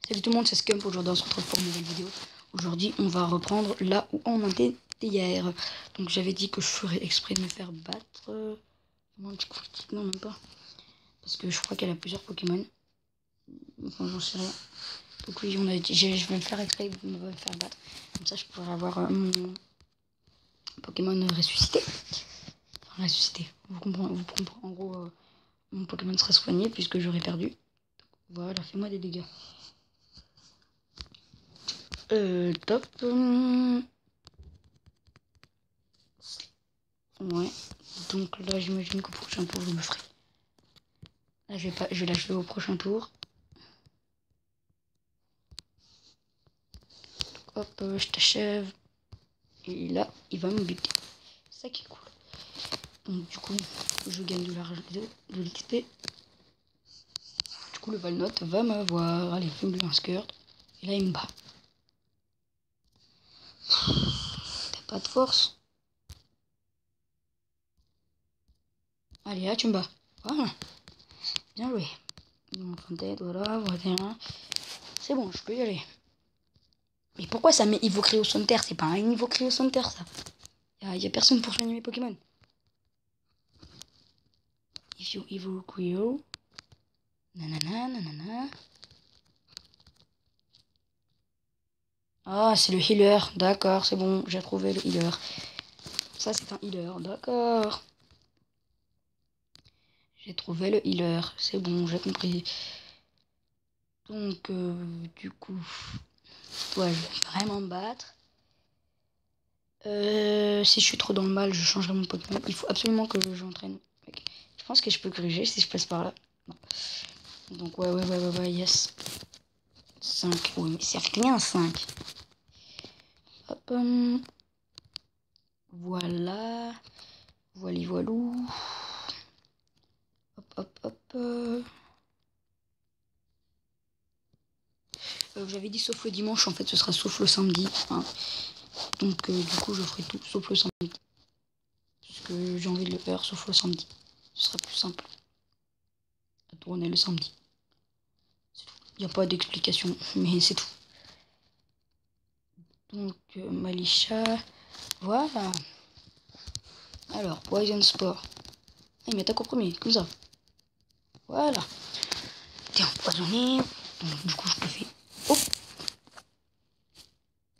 Salut tout le monde, c'est Scump. Aujourd'hui on se retrouve pour une nouvelle vidéo. Aujourd'hui on va reprendre là où on en était hier. Donc j'avais dit que je ferais exprès de me faire battre. Non, même pas. Parce que je crois qu'elle a plusieurs Pokémon. Enfin j'en sais rien. Donc oui, on a dit, je vais me faire exprès de me faire battre. Comme ça je pourrais avoir mon Pokémon ressuscité. Enfin ressuscité. Vous comprenez en gros, mon Pokémon serait soigné puisque j'aurais perdu. Voilà, fais-moi des dégâts. Top. Ouais. Donc là, j'imagine qu'au prochain tour, je me ferai. Là, je vais la jouer au prochain tour. Hop, je t'achève. Et là, il va me buter. C'est ça qui est cool. Donc du coup, je gagne de l'argent, de l'XP. Du coup, le Valnot va m'avoir. Allez, fais-moi un skirt. Et là, il me bat. T'as pas de force. Allez, là, tu me bats. Voilà. Bien joué. Donc, en tête, voilà, voilà. C'est bon, je peux y aller. Mais pourquoi ça met Ivo Créocenter? C'est pas un niveau Créocenter, ça. Y a personne pour soigner mes Pokémon. If you Ivo Creo. Nanana, nanana. Ah, c'est le healer. D'accord, c'est bon, j'ai trouvé le healer. Ça, c'est un healer. D'accord. J'ai trouvé le healer. C'est bon, j'ai compris. Donc, du coup, ouais, je vais vraiment me battre. Si je suis trop dans le mal, je changerai mon Pokémon. Il faut absolument que j'entraîne. Okay. Je pense que je peux corriger si je passe par là. Non. Donc, ouais, yes. 5. Oui, mais c'est rien, 5. Hop. Voilà. Voilou. Hop. J'avais dit sauf le dimanche, en fait, ce sera sauf le samedi. Hein. Donc, du coup, je ferai tout sauf le samedi. Parce que j'ai envie de le faire sauf le samedi. Ce sera plus simple. À tourner le samedi. Il n'y a pas d'explication, mais c'est tout. Donc, Malicha. Voilà. Alors, Poison Sport. Il m'attaque au premier, comme ça. Voilà. T'es empoisonné. Donc, du coup, je te fais. Oh!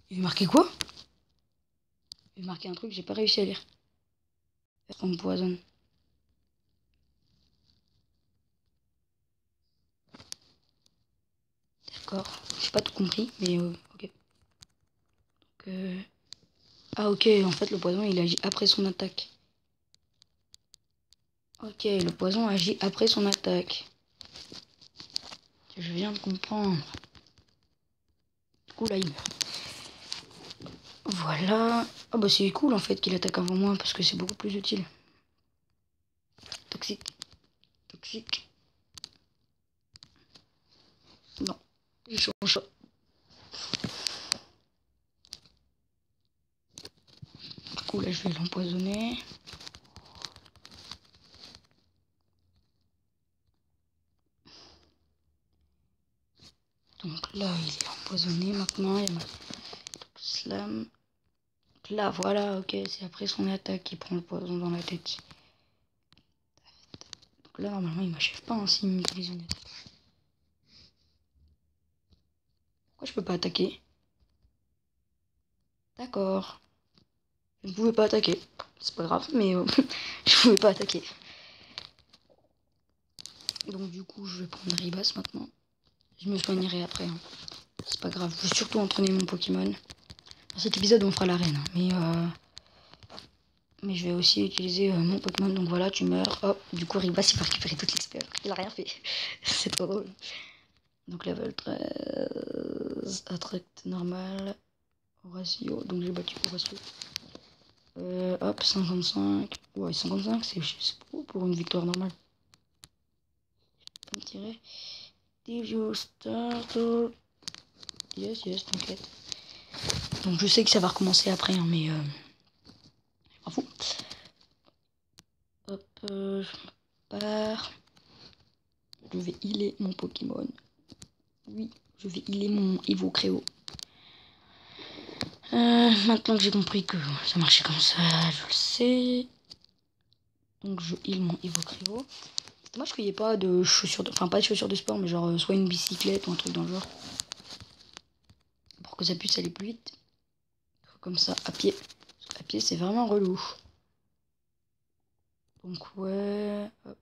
Il veut marquer quoi? Il veut marquer un truc que j'ai pas réussi à lire. On me poisonne. D'accord. J'ai pas tout compris, mais ok. Donc, ah ok, en fait le poison il agit après son attaque. Ok, le poison agit après son attaque. Je viens de comprendre. Du coup là il meurt. Voilà. Ah bah c'est cool en fait qu'il attaque avant moi parce que c'est beaucoup plus utile. Toxique. Non, je change ça. Du coup là je vais l'empoisonner. Donc là il est empoisonné maintenant. Il y a ma slam. Donc là voilà, ok, c'est après son attaque qu'il prend le poison dans la tête. Donc là normalement il m'achève pas hein, s'il m'utilise une attaque. Pourquoi je peux pas attaquer? D'accord. Je ne pouvais pas attaquer. C'est pas grave, mais je pouvais pas attaquer. Donc du coup, je vais prendre Ribas maintenant. Je me soignerai après. Hein. C'est pas grave. Je vais surtout entraîner mon Pokémon. Dans cet épisode, on fera l'arène. Hein. Mais je vais aussi utiliser mon Pokémon. Donc voilà, tu meurs. Hop, du coup, Ribas, il va récupérer toute l'XP. Il a rien fait. C'est trop drôle. Donc level 13. Attract normal. Horacio. Donc j'ai battu Horacio. Hop, 55. Ouais, 55, c'est beau pour une victoire normale. Je me dirais. Devio Startle. Yes, t'inquiète. Donc je sais que ça va recommencer après, hein, mais bravo. Hop, je pars. Je vais healer mon Pokémon. Oui, je vais healer mon Evo Créo. Maintenant que j'ai compris que ça marchait comme ça, je le sais. Donc je heal mon Evo Créo. C'est dommage qu'il n'y ait pas de chaussures, enfin pas de chaussures de sport, mais genre soit une bicyclette ou un truc dans le genre. Pour que ça puisse aller plus vite. Comme ça, à pied. Parce qu'à pied, c'est vraiment relou. Donc ouais, hop.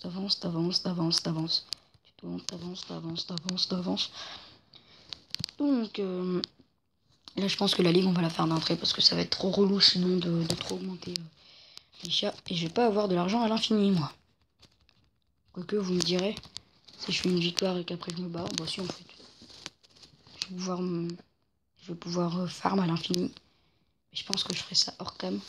T'avances, t'avances, t'avances, t'avances. Tu tournes, t'avances, t'avances, t'avances, t'avances. Donc là, je pense que la ligue, on va la faire d'entrée parce que ça va être trop relou sinon de trop augmenter les chats. Et je vais pas avoir de l'argent à l'infini, moi. Quoique, vous me direz, si je fais une victoire et qu'après je me barre, bah si, en fait. Je vais pouvoir farm à l'infini. Mais je pense que je ferai ça hors cam.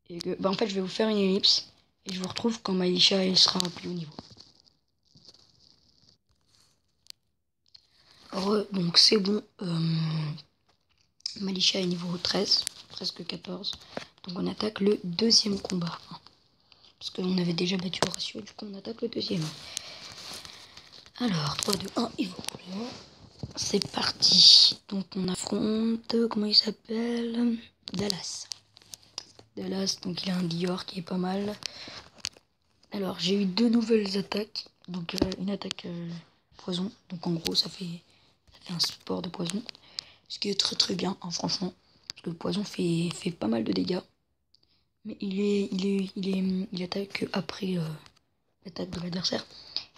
Et que, bah en fait, je vais vous faire une ellipse. Et je vous retrouve quand Maïlisha elle sera au plus haut niveau. Donc c'est bon. Malisha est niveau 13, presque 14. Donc on attaque le deuxième combat. Parce qu'on avait déjà battu au ratio, du coup on attaque le deuxième. Alors, 3, 2, 1, il va courir. C'est parti. Donc on affronte, comment il s'appelle? Dallas. Dallas, donc il a un Dior qui est pas mal. Alors j'ai eu 2 nouvelles attaques. Donc une attaque poison. Donc en gros ça fait un sport de poison. Ce qui est très très bien, hein, franchement. Parce que le poison fait pas mal de dégâts. Mais il attaque après l'attaque de l'adversaire.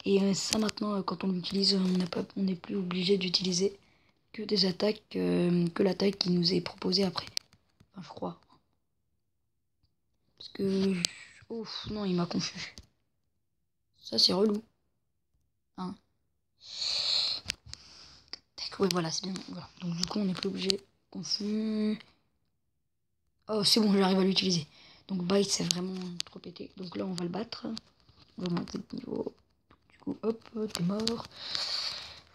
Et ça maintenant, quand on l'utilise, on n'est plus obligé d'utiliser que des attaques, que l'attaque qui nous est proposée après. Enfin, je crois. Parce que... Ouf, non, il m'a confus. Ça, c'est relou. Hein. Tac, ouais, voilà, c'est bien. Voilà. Donc du coup, on n'est plus obligé. Confus. Oh, c'est bon, j'arrive à l'utiliser. Donc bite, c'est vraiment trop pété. Donc là, on va le battre. On va monter de niveau. Du coup, hop, t'es mort.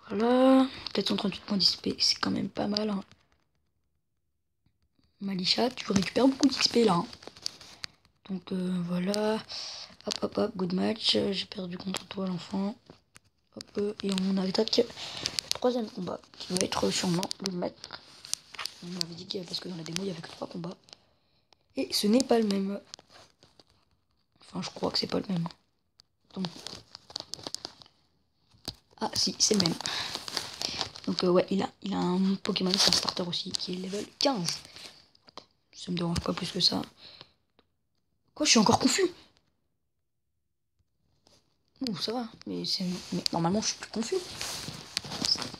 Voilà. 438 points d'XP, c'est quand même pas mal. Hein. Malisha, tu récupères beaucoup d'XP là. Hein. Donc voilà. Hop, hop, hop, good match. J'ai perdu contre toi, l'enfant. Hop, et on attaque le troisième combat, qui va être sûrement le maître. On m'avait dit parce que dans la démo, il y avait que 3 combats. Et ce n'est pas le même. Enfin, je crois que c'est pas le même. Donc... Ah, si, c'est le même. Donc ouais, il a un Pokémon, c'est un starter aussi, qui est level 15. Ça me dérange pas plus que ça. Quoi, je suis encore confus? Ouh, ça va, mais normalement je suis plus confus.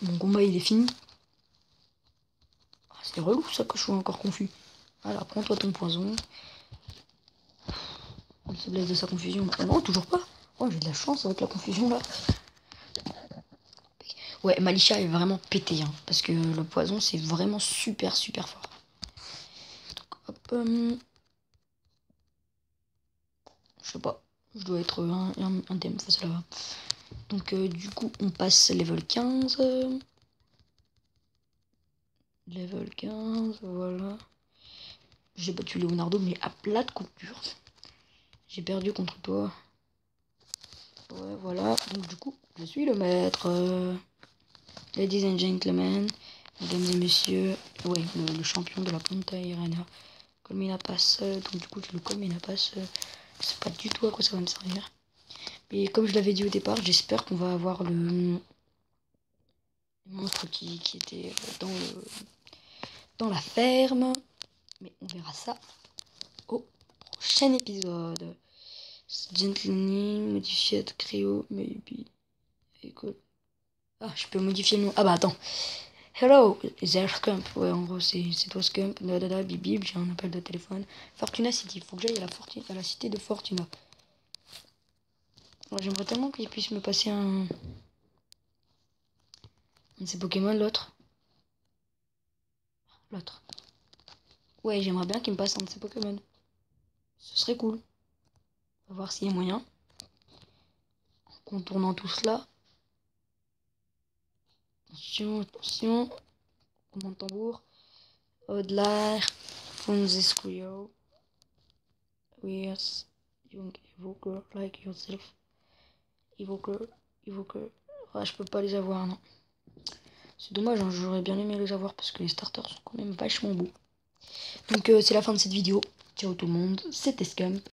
Mon combat il est fini. Ah, c'est relou ça que je sois encore confus. Alors prends-toi ton poison. On se blesse de sa confusion. Oh non, toujours pas. Oh, j'ai de la chance avec la confusion là. Ouais, Malisha est vraiment pété, hein, parce que le poison c'est vraiment super super fort. Donc, hop, je sais pas, je dois être un thème face là-bas. Donc du coup on passe level 15. Level 15, voilà. J'ai battu Leonardo mais à plate couture. J'ai perdu contre toi. Ouais, voilà. Donc du coup, je suis le maître. Ladies and gentlemen, mesdames et messieurs, ouais, le champion de la Punta Arena. Colmena passe. Donc du coup, je le Colmena passe. Je sais pas du tout à quoi ça va me servir. Mais comme je l'avais dit au départ, j'espère qu'on va avoir le monstre qui était dans la ferme. Mais on verra ça au prochain épisode. Gently, modifié de Créo, maybe. Écoute. Ah, je peux modifier le nom. Ah bah attends. Hello, there's Scump. Ouais, en gros, c'est toi Scump. Dadada, bibib, j'ai un appel de téléphone. Fortuna City. Faut que j'aille à la cité de Fortuna. Ouais, j'aimerais tellement qu'il puisse me passer un de ces Pokémon, l'autre. L'autre. Ouais, j'aimerais bien qu'il me passe un de ces Pokémon. Ce serait cool. On va voir s'il y a moyen. En contournant tout cela. Attention, attention. Commande tambour. Au-delà. Funzesquio. Yes. Young evoker like yourself. Evoker. Evoker. Ouais, je peux pas les avoir, non. C'est dommage, hein, j'aurais bien aimé les avoir parce que les starters sont quand même vachement beaux. Donc c'est la fin de cette vidéo. Ciao tout le monde, c'était Scump.